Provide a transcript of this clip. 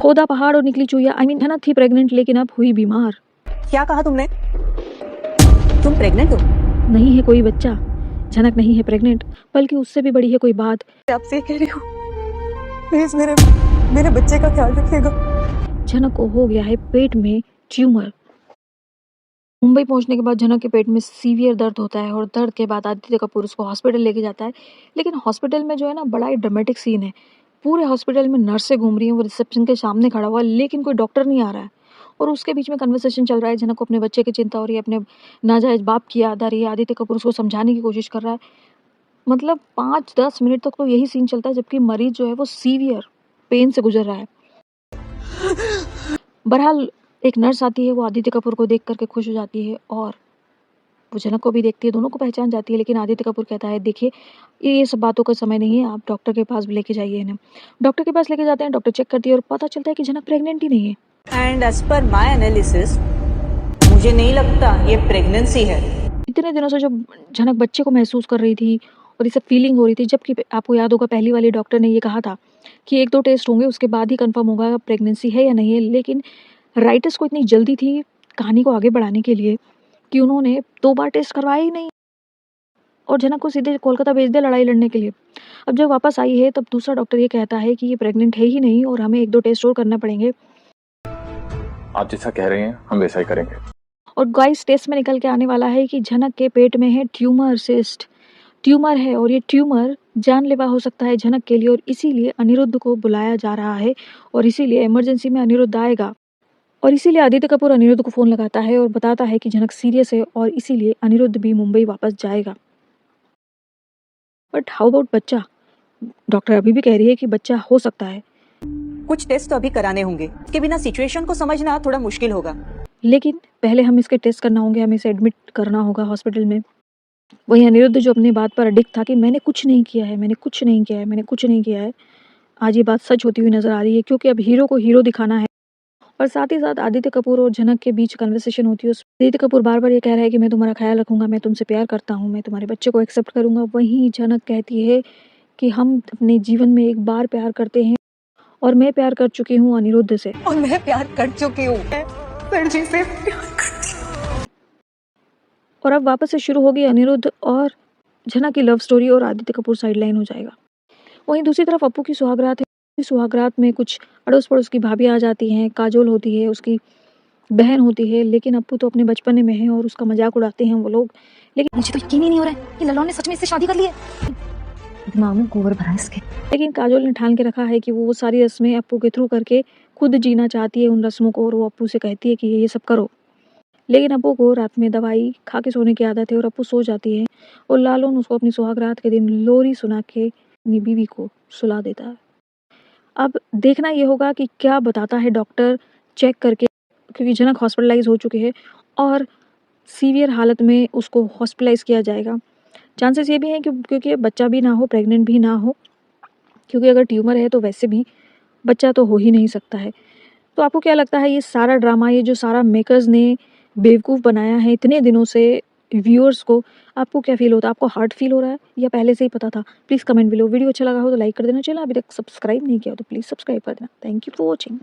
खोदा पहाड़ और निकली चुईया। झनक थी प्रेग्नेंट लेकिन अब हुई बीमार। क्या कहा तुमने? तुम प्रेग्नेंट हो? नहीं है कोई बच्चा। झनक नहीं है प्रेग्नेंट, बल्कि उससे भी बड़ी है कोई बात। आपसे कह रही हूँ, प्लीज मेरे बच्चे का ख्याल रखिएगा। झनक को हो गया है पेट में ट्यूमर। मुंबई पहुंचने के बाद झनक के पेट में सीवियर दर्द होता है और दर्द के बाद आदित्य कपूर उसको हॉस्पिटल लेके जाता है। लेकिन हॉस्पिटल में जो है ना, बड़ा ही ड्रामेटिक सीन है। पूरे हॉस्पिटल में नर्सें घूम रही हैं, वो रिसेप्शन के सामने खड़ा हुआ, लेकिन कोई डॉक्टर नहीं आ रहा है। और उसके बीच में कन्वर्सेशन चल रहा है। झनक को अपने बच्चे की चिंता हो रही है, अपने नाजायज बाप की याद आ रही है। आदित्य कपूर उसको समझाने की कोशिश कर रहा है। मतलब 5-10 मिनट तक तो यही सीन चलता है, जबकि मरीज जो है वो सीवियर पेन से गुजर रहा है। बहरहाल एक नर्स आती है, वो आदित्य कपूर को देख करके खुश हो जाती है और वो झनक को भी देखती है, दोनों को पहचान जाती है। लेकिन आदित्य कपूर कहता है, देखिए ये सब बातों का समय नहीं है, आप डॉक्टर के पास लेके जाइए इन्हें। डॉक्टर के पास लेके जाते हैं, डॉक्टर चेक करती है और पता चलता है कि झनक प्रेग्नेंट ही नहीं है। And as per my analysis, मुझे नहीं लगता ये प्रेगनेंसी है। इतने दिनों से जो झनक बच्चे को महसूस कर रही थी और ये सब फीलिंग हो रही थी, जबकि आपको याद होगा पहली वाली डॉक्टर ने ये कहा था कि 1-2 टेस्ट होंगे, उसके बाद ही कंफर्म होगा प्रेगनेंसी है या नहीं है। लेकिन राइटर्स को इतनी जल्दी थी कहानी को आगे बढ़ाने के लिए कि उन्होंने 2 बार टेस्ट करवाया ही नहीं और झनक को सीधे कोलकाता भेज दिया लड़ाई लड़ने के लिए। अब जब वापस आई है तब दूसरा डॉक्टर ये कहता है कि ये प्रेग्नेंट है ही नहीं और हमें 1-2 टेस्ट और करने पड़ेंगे। आप जैसा कह रहे हैं हम वैसा ही करेंगे। और गाइस टेस्ट में निकल के आने वाला है कि झनक के पेट में है ट्यूमर सिस्ट। ट्यूमर है और ये ट्यूमर जानलेवा हो सकता है झनक के लिए, और इसीलिए अनिरुद्ध को बुलाया जा रहा है और इसीलिए इमरजेंसी में अनिरुद्ध आएगा। और इसीलिए आदित्य कपूर अनिरुद्ध को फ़ोन लगाता है और बताता है कि झनक सीरियस है और इसीलिए अनिरुद्ध भी मुंबई वापस जाएगा। बट हाउ अबाउट बच्चा? डॉक्टर अभी भी कह रही है कि बच्चा हो सकता है, कुछ टेस्ट तो अभी कराने होंगे, इसके बिना सिचुएशन को समझना थोड़ा मुश्किल होगा। लेकिन पहले हम इसके टेस्ट करना होंगे, हमें इसे एडमिट करना होगा हॉस्पिटल में। वहीं अनिरुद्ध जो अपनी बात पर अडिग था कि मैंने कुछ नहीं किया है, मैंने कुछ नहीं किया है, मैंने कुछ नहीं किया है, आज ये बात सच होती हुई नजर आ रही है, क्योंकि अब हीरो को हीरो दिखाना है। और साथ ही साथ आदित्य कपूर और झनक के बीच कन्वर्सेशन होती है। आदित्य कपूर बार बार ये कह रहा है कि मैं तुम्हारा ख्याल रखूंगा, मैं तुमसे प्यार करता हूँ, मैं तुम्हारे बच्चे को एक्सेप्ट करूंगा। वहीं झनक कहती है कि हम अपने जीवन में एक बार प्यार करते हैं और मैं प्यार कर चुकी हूँ अनिरुद्ध से। और मैं प्यार कर चुकी हूँ सर जी से प्यार करती हूँ। और अब वापस से शुरू होगी अनिरुद्ध और झनक की लव स्टोरी और आदित्य कपूर साइडलाइन हो जाएगा। वहीं दूसरी तरफ अप्पू की सुहागरात है। सुहागरात में कुछ अड़ोस पड़ोस की भाभी आ जाती हैं, काजोल होती है, उसकी बहन होती है, लेकिन अप्पू तो अपने बचपने में है और उसका मजाक उड़ाते हैं वो लोग। लेकिन मुझे तो यकीन ही नहीं हो रहा है कि लल्लौन ने सच में इससे शादी कर ली है। दिमाग में गोबर भरा है इसके। लेकिन काजोल ने ठान के रखा है कि वो सारी रस्में अप्पू के थ्रू करके खुद जीना चाहती है उन रस्मों को, और वो अप्पू से कहती है कि ये सब करो। लेकिन अप्पू को रात में दवाई खा के सोने की आदत है और अप्पू सो जाती है और लालून उसको अपनी सुहागरात के दिन लोरी सुना के अपनी बीवी को सुला देता है। अब देखना ये होगा कि क्या बताता है डॉक्टर चेक करके, क्योंकि जनक हॉस्पिटलाइज हो चुके हैं और सीवियर हालत में उसको हॉस्पिटलाइज किया जाएगा। चांसेस ये भी हैं कि क्योंकि बच्चा भी ना हो, प्रेग्नेंट भी ना हो, क्योंकि अगर ट्यूमर है तो वैसे भी बच्चा तो हो ही नहीं सकता है। तो आपको क्या लगता है ये सारा ड्रामा, ये जो सारा मेकर्स ने बेवकूफ़ बनाया है इतने दिनों से व्यूअर्स को, आपको क्या फील होता है? आपको हार्ड फील हो रहा है या पहले से ही पता था? Please comment below. वीडियो अच्छा लगा हो तो लाइक कर देना, चैनल अभी तक सब्सक्राइब नहीं किया हो तो प्लीज़ सब्सक्राइब कर देना। Thank you for watching.